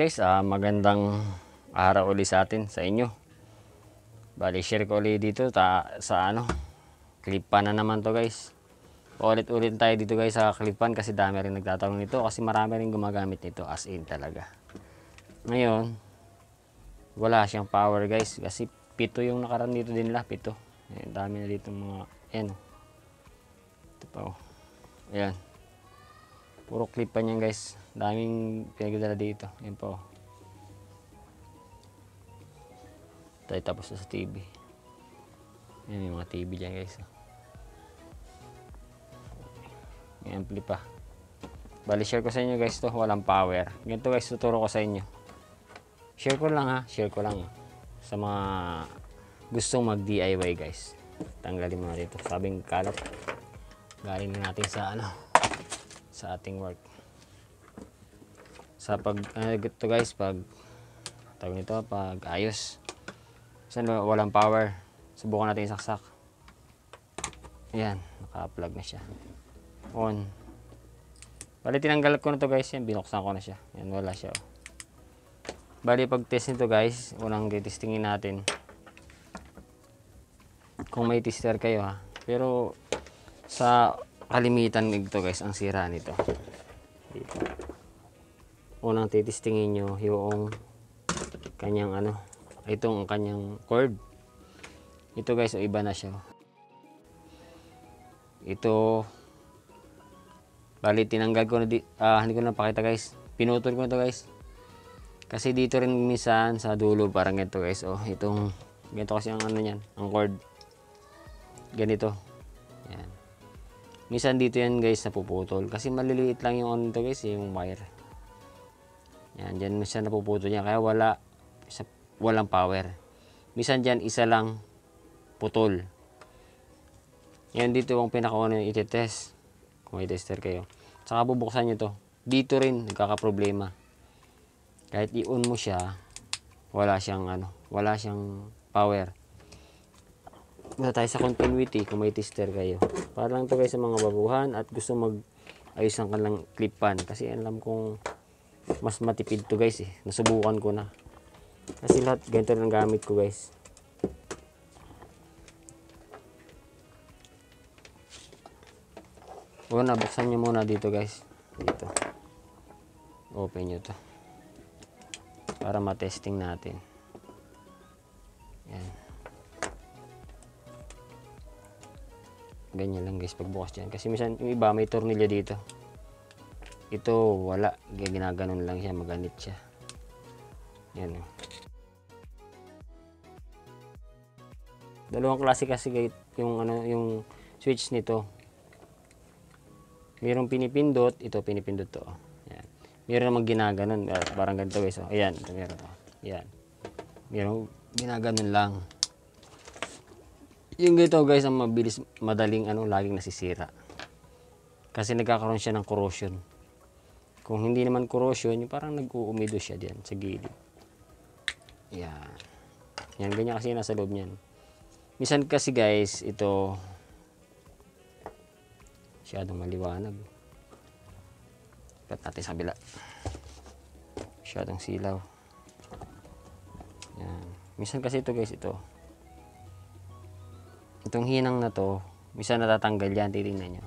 guys, magandang araw uli sa atin, sa inyo. Bali, share ko ulit dito sa clipan na naman to guys. Ulit-ulit tayo dito guys sa clipan kasi dami rin nagtatanong nito kasi marami rin gumagamit nito as in talaga. Ngayon, wala siyang power guys kasi pito yung nakaraan dito din nila, pito. Ayan, dami na dito mga, ayan. Ito pa oh. Ayan. Puro clipan yan guys. Daming pinagdala dito. Ayan po. Tayo tapos na sa TV. Ayan yung mga TV dyan guys. May ampli pa. Bali share ko sa inyo guys to. Walang power. Ganito guys tuturo ko sa inyo. Share ko lang ha. Share ko lang. Sa mga gustong mag DIY guys. Tanggalin mo na dito. Sabing kalat. Galing na natin sa sa ating work. Sa ito guys, pag tawag nito, pag ayos. Kasi walang power. Subukan natin isaksak. Ayan, naka-plug na siya. On. Bali tinanggal ko na to guys, yan, binuksan ko na siya. Yan, wala siya. Oh. Bali pag test nito guys, unang titestingin natin. Kung may tester kayo ha. Pero sa kalimitan nito guys, ang sira nito. Dito. Unang titistingin nyo yung kanyang itong kanyang cord. Ito guys, iba na siya. Ito bali tinanggal ko na hindi ko na pakita guys. Pinutol ko na to guys. Kasi dito rin minsan sa dulo parang ito guys. Oh, itong ganito kasi ang niyan, ang cord. Ganito. Yan. Minsan dito yan guys napuputol kasi maliliit lang yung nito guys, yung wire. Yan, dyan minsan napuputol niya kaya walang power. Minsan dyan isa lang putol. Yan dito ang pinakauna yung iti-test. Kung may tester kayo. Saka bubuksan nyo to. Dito rin nagkakaproblema. Kahit i-on mo siya, wala siyang power. Muna tayo sa continuity kung may tester kayo. Para lang to guys sa mga baguhan at gusto mag-ayos ng kanilang clipan. Kasi alam kong mas matipid to guys eh. Nasubukan ko na. Kasi lahat ganito rin ang gamit ko guys. Una, buksan nyo muna dito guys. Dito. Open nyo to. Para matesting natin. Yan. Ganyan lang guys pagbukas dyan. Kasi minsan yung iba may tornilyo dito. Ito wala. Ginaganon lang siya. Maganit siya. Yan o. Dalawang klase kasi guys yung switch nito. Mayroong pinipindot, ito pinipindot to. Yan. Mayroon namang ginaganon, parang ganito guys. Oh. Ayan, ito meron to. Yan. Mayroong ginaganon lang. Yung ganito guys, ang mabilis, madaling laging nasisira. Kasi nagkakaroon siya ng corrosion. Kung hindi naman corrosion, yung parang nag-uumido siya diyan sa gilid. Yan. Yan, ganyan kasi nasa loob niyan. Minsan kasi guys, ito masyadong maliwanag. Ipat natin sa kabila. Masyadong silaw. Yan. Minsan kasi ito guys, ito. Itong hinang na to, minsan natatanggal yan, titingnan nyo.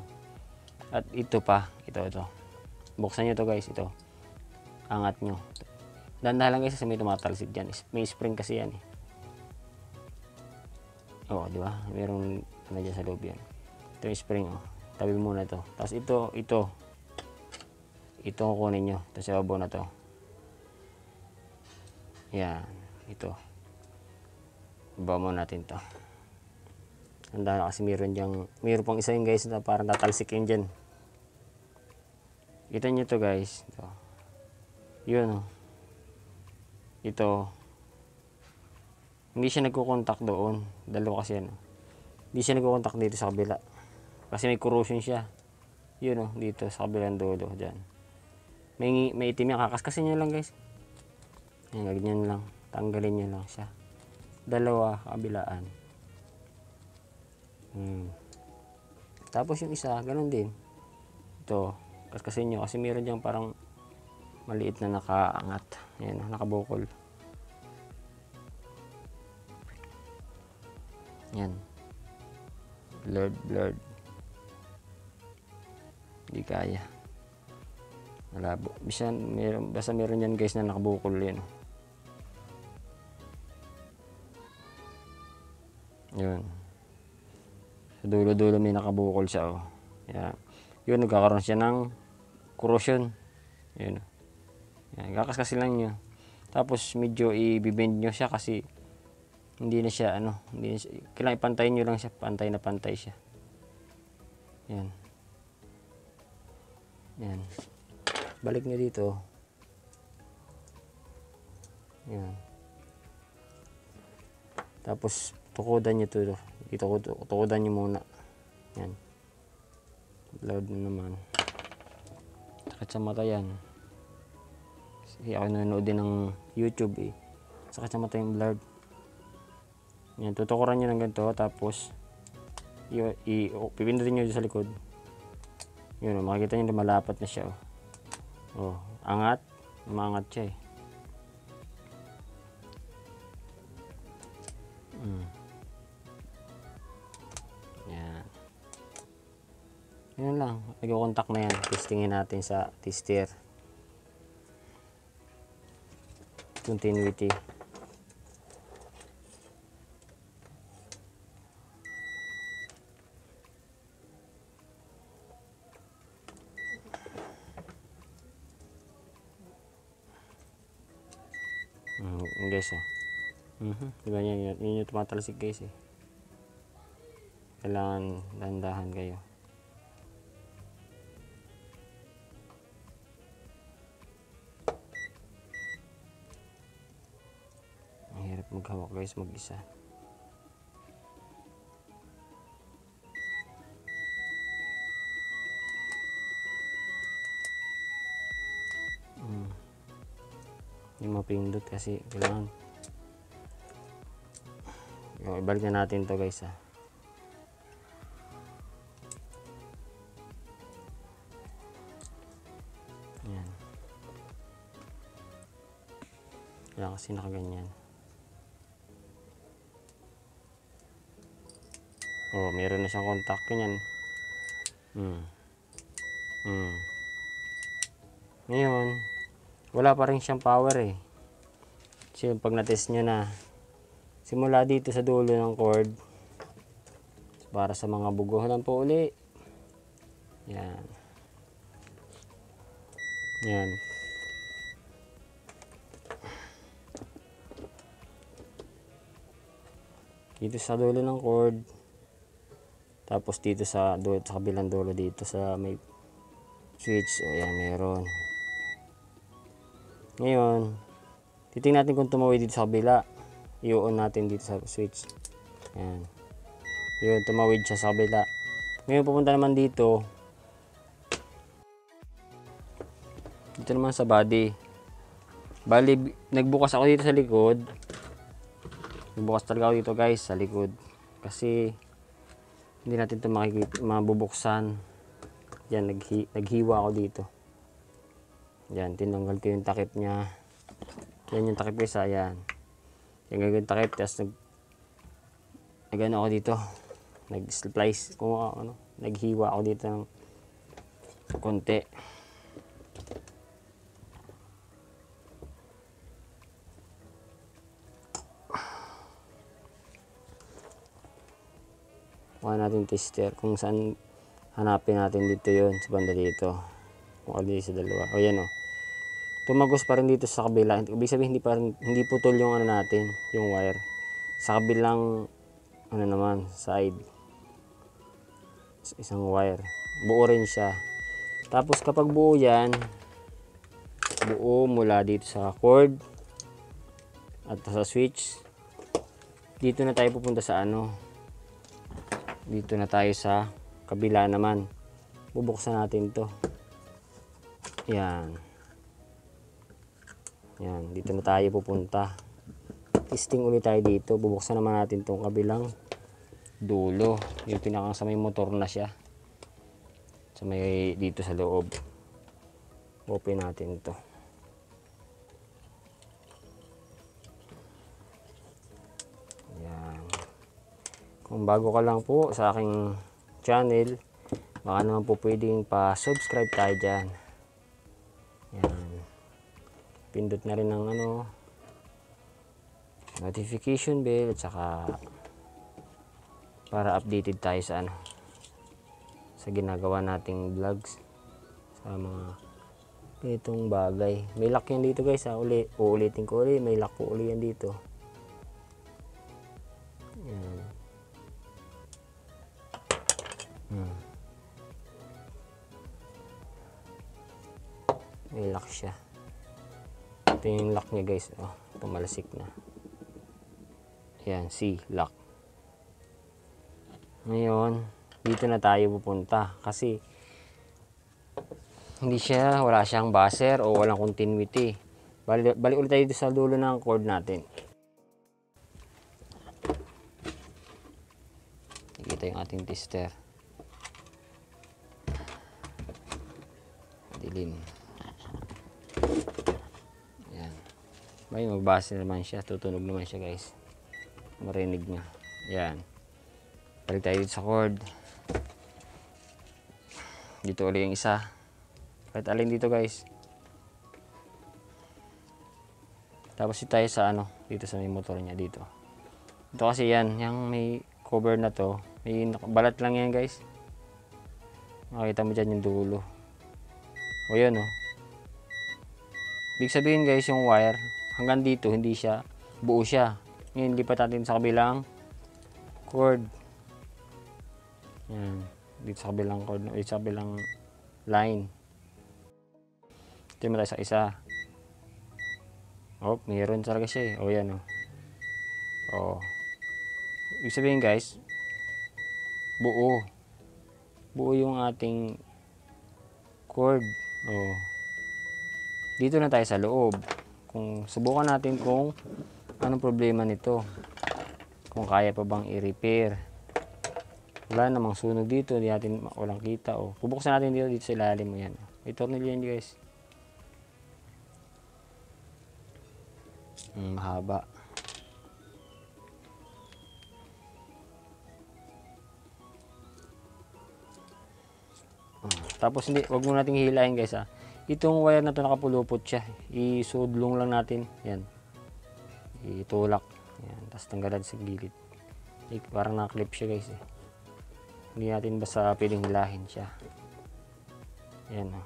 At ito pa, ito. Buksan nyo to guys, ito. Angat nyo. Dandahan lang guys kasi may tumatalsik dyan. May spring kasi yan eh. Oo, di ba? Mayroong dyan sa loob yan. Ito yung spring oh. Tabi muna to. Tapos ito kukunin nyo. Tapos ibabaw na to. Yan. Ito. Ibabaw mo natin to. Handa na kasi mayroon pang isa yung guys na parang tatalsik yun dyan. Kita nyo to guys. Ito. Yun oh. Ito. Hindi siya nagkukontak doon. Dalawa kasi yan oh. Hindi siya nagkukontak dito sa kabila. Kasi may corrosion siya. Yun oh, dito sa kabilang dulo dyan. May itim yan, kakaskasin nyo lang guys. Yan, ganyan lang. Tanggalin nyo lang siya. Dalawa, kabilaan. Tapos yung isa, ganun din. Ito, kaskasin nyo kasi meron dyan parang maliit na nakaangat. Ayan, nakabukol. Yan. Blurred. Hindi kaya. Malabo. Basta meron yan guys na nakabukol yan. Yun. Sa dulo-dulo may nakabukol siya. Oh. Yan. Yun, nagkakaroon siya ng corrosion. Yun. Yan. Kakaskas lang nyo. Tapos medyo i-bend nyo siya kasi hindi na siya kailangan ipantayin nyo lang siya. Pantay na pantay siya. Yan. Yan. Balik nyo dito. Yan. Tapos tukudan nyo to. Dito tukudan nyo muna. Yan. Loud na naman. Sakit sa mata yan. Kasi ako nanonood din ng YouTube eh. Sakit sa mata yung blurred. Yan, tutukuran nyo ng ganito. Tapos pipindutin nyo sa likod. Yun, makikita nyo na malapat na siya. Oh, angat. Umangat siya eh. Yan. Yan lang. Nag-contact na yan. Testingin natin sa tester. Continuity. Guys, diba yan yung tumatalsik guys eh. Kailangan dahan-dahan kayo. Ang hirap maghawak guys mag-isa. Yung mapindot kasi kailangan ibalik na natin to guys yan. Yan kasi nakaganyan. Oh, meron na siyang contact ganyan. Ngayon wala pa rin siyang power eh. Kasi pag na-test nyo na, simula dito sa dulo ng cord, para sa mga buguhan po uli. Yan. Yan. Dito sa dulo ng cord, tapos dito sa kabilang dulo dito sa may switch. Ayan, meron. Ngayon, titingnan natin kung tumawid dito sa kabila. I-on natin dito sa switch. Ayan. Yun, tumawid siya sa kabila. Ngayon, pupunta naman dito. Dito naman sa body. Bali, nagbukas ako dito sa likod. Nagbukas talaga ako dito guys, sa likod. Kasi, hindi natin ito mabubuksan. Yan, naghiwa ako dito. Yan, tinanggal ko yung takip niya. Yan yung takip guys, ayan. Yan yung takip, tapos nag-ano ako dito. Nag-splice, naghiwa ako dito ng konti. Kuha natin tester kung saan hanapin natin dito yon sa banda dito. Kung ano sa dalawa. O yan o. Tumagos pa rin dito sa kabila. Ibig sabihin hindi putol yung ano natin, yung wire. Sa kabilang ano naman, side. Isang wire. Buo rin siya. Tapos kapag buo yan, buo mula dito sa cord at sa switch. Dito na tayo pupunta sa ano. Dito na tayo sa kabila naman. Bubuksan natin to. Yan. Yan, dito na tayo pupunta. Testing ulit tayo dito. Bubuksan naman natin tong kabilang dulo. Yung pinakang sa may motor na siya. Sa may dito sa loob. Open natin to. Kung bago ka lang po sa aking channel, baka naman po pwedeng pa-subscribe tayo dyan. Yan. Pindot na rin ng notification bell at saka para updated tayo sa sa ginagawa nating vlogs sa mga itong bagay. May lock yan dito guys ha. Uulitin ko ulit. May lock po ulit yan dito. Yan. May lock siya. Ito yung lock niya guys. Oh, tumalasik na. Yan, see, lock. Ngayon, dito na tayo pupunta kasi wala siyang buzzer o walang continuity. Balik ulit tayo dito sa dulo ng cord natin. Nakikita yung ating tester. Dilim. Yan. May magbase naman siya. Tutunog naman siya guys. Marinig niya. Yan. Balik tayo dito sa cord. Dito ulit yung isa. Kahit alin dito guys. Tapos dito tayo sa dito sa may motor niya dito. Ito kasi yan. Yung may cover na to. May balat lang yan guys. Makita mo dyan yung dulo. O yan o. Ibig sabihin guys yung wire. Hanggang dito hindi siya. Buo siya. Ngayon lipat natin sa kabilang cord. Yan. Dito sa kabilang cord. Dito sa kabilang line. Ito mo tayo sa isa. Oh, mayroon talaga siya eh. O yan o. Oh. Ibig sabihin guys. Buo. Buo yung ating cord. Oh. Dito na tayo sa loob. Kung subukan natin kung anong problema nito. Kung kaya pa bang i-repair. Wala namang sunog dito. Hindi natin walang kita. Oh. Bubuksan natin dito sa ilalim mo yan. May tornilyo yan guys. Mahaba. Tapos wag mo nating hilahin guys ha. Itong wire na to nakapulupot siya. Isudlong lang natin. Yan. Itulak. Yan. Tapos tanggalan sa gilid. Parang nakaklip siya guys eh. Hindi natin basta pwedeng hilahin siya. Yan o.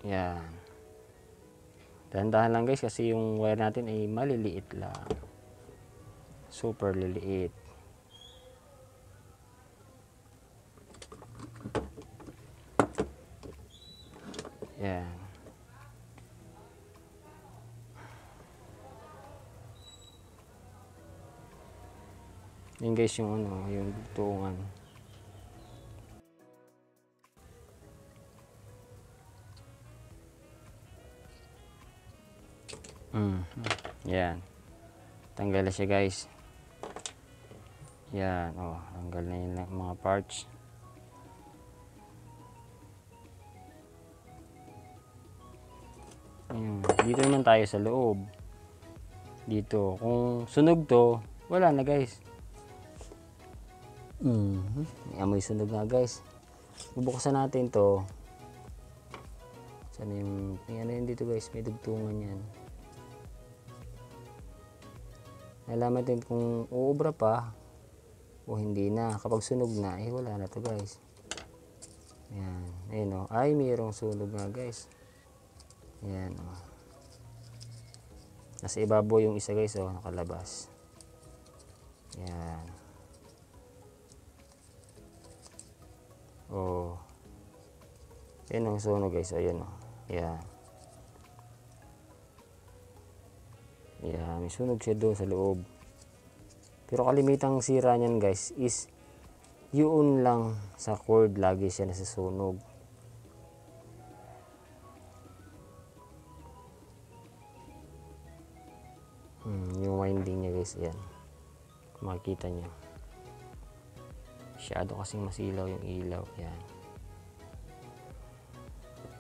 Yan. Dahan-dahan lang guys kasi yung wire natin ay maliliit lang. Super liliit. Yan. Yan guys yung yung dugtungan. Yan. Tanggal na siya guys. Yan, tanggal na yung mga parts. Dito naman tayo sa loob. Dito, kung sunog to, wala na guys. May amoy sunog na guys. Bubuksan natin to. Sana yung, may yun dito guys, may dugtungan yan. Nalaman natin kung uubra pa o hindi na. Kapag sunog na, wala na to guys. Yan, ayun ay mayroong sunog nga guys. Yan nasa ibabaw yung isa guys nakalabas. Yan. Yan ang sunog guys. Ayan Yan. Yan, may sunog siya doon sa loob. Pero kalimitang sira niyan guys is yun lang sa cord lagi siya nasusunog. Yung winding niya guys, yan. Makikita niyo. Masyado kasing masilaw yung ilaw. Yan.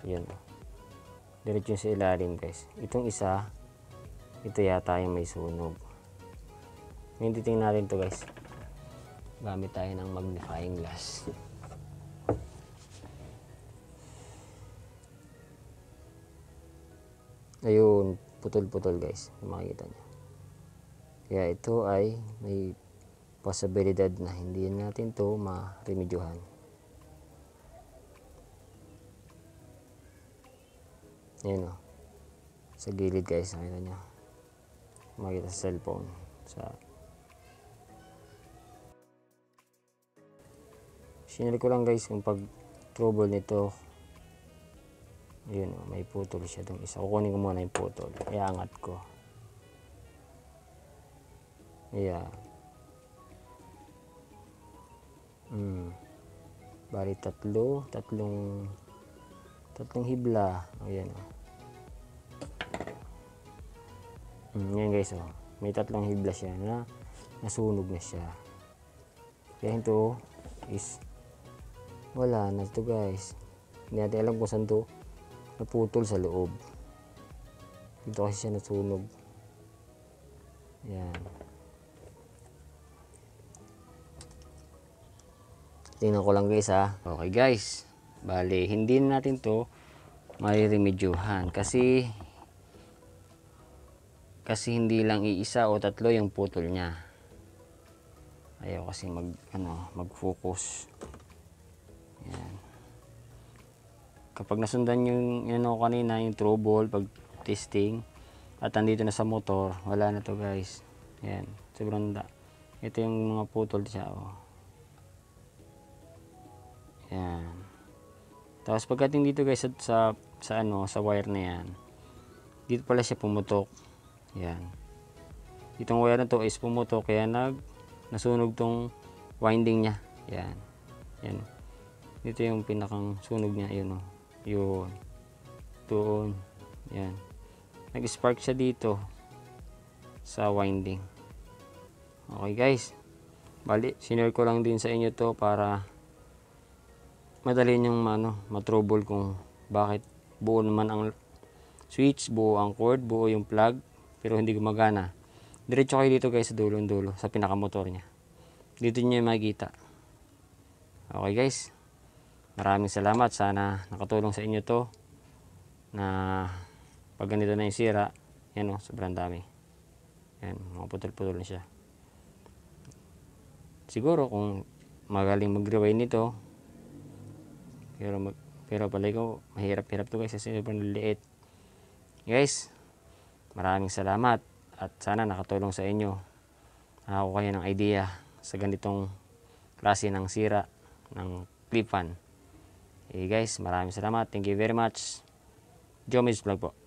Yan diretso sa ilalim guys. Itong isa, ito yata yung may sunog. Ngayon titingnan natin to guys. Gamit tayo ng magnifying glass. Ayun, putol-putol guys. Makikita nyo. Kaya ito ay may posibilidad na hindi natin to ma-remedyohan. Ayan o. Sa gilid guys, nakita nyo. Makikita sa cellphone. Sinari ko lang guys yung pag-trouble nito. Yun o, may putol siya dun isa. Kukunin ko muna yung putol. Iangat ko. Ayan. Bali tatlong hibla. Ayan o. Yan guys o. May tatlong hibla siya na nasunog na siya. Kaya ito is wala na ito guys. Hindi natin alam kung saan ito naputol sa loob. Dito kasi siya nasunog. Ayan. Tingnan ko lang guys ha. Okay guys. Bali, hindi natin to mariremedyohan kasi hindi lang iisa o tatlo yung putol niya. Ayaw kasi mag-focus. Ayan. Kapag nasundan yung kanina, yung trouble pag testing at andito na sa motor, wala na to guys. Ayan, sobrang ito yung mga putol siya oh. Ayan. Tapos pagdating dito guys sa wire na yan, dito pala siya pumutok. Ayan. Itong wire na to is pumutok kaya nasunog tong winding niya. Ayan. Ayan. Dito yung pinakang sunog niya, yun oh. Yun. Doon. Yan. Nag-spark siya dito sa winding. Okay guys. Bali, sinare ko lang din sa inyo to para madali niyong matrouble kung bakit buo naman ang switch, buo ang cord, buo yung plug, pero hindi gumagana. Diretso kayo dito guys sa dulo sa pinakamotor niya. Dito niyo makikita. Okay guys. Maraming salamat. Sana nakatulong sa inyo to na pag ganito na yung sira, yan o, sobrang dami. Yan, mga putol-putol na siya. Siguro kung magaling mag-rewind nito, pero palay ko, mahirap-hirap to guys kasi sobrang liliit. Guys, maraming salamat at sana nakatulong sa inyo. Nakakuha kayo ng idea sa ganitong klase ng sira ng clip fan. Guys, maraming salamat. Thank you very much. Jomez Vlog po.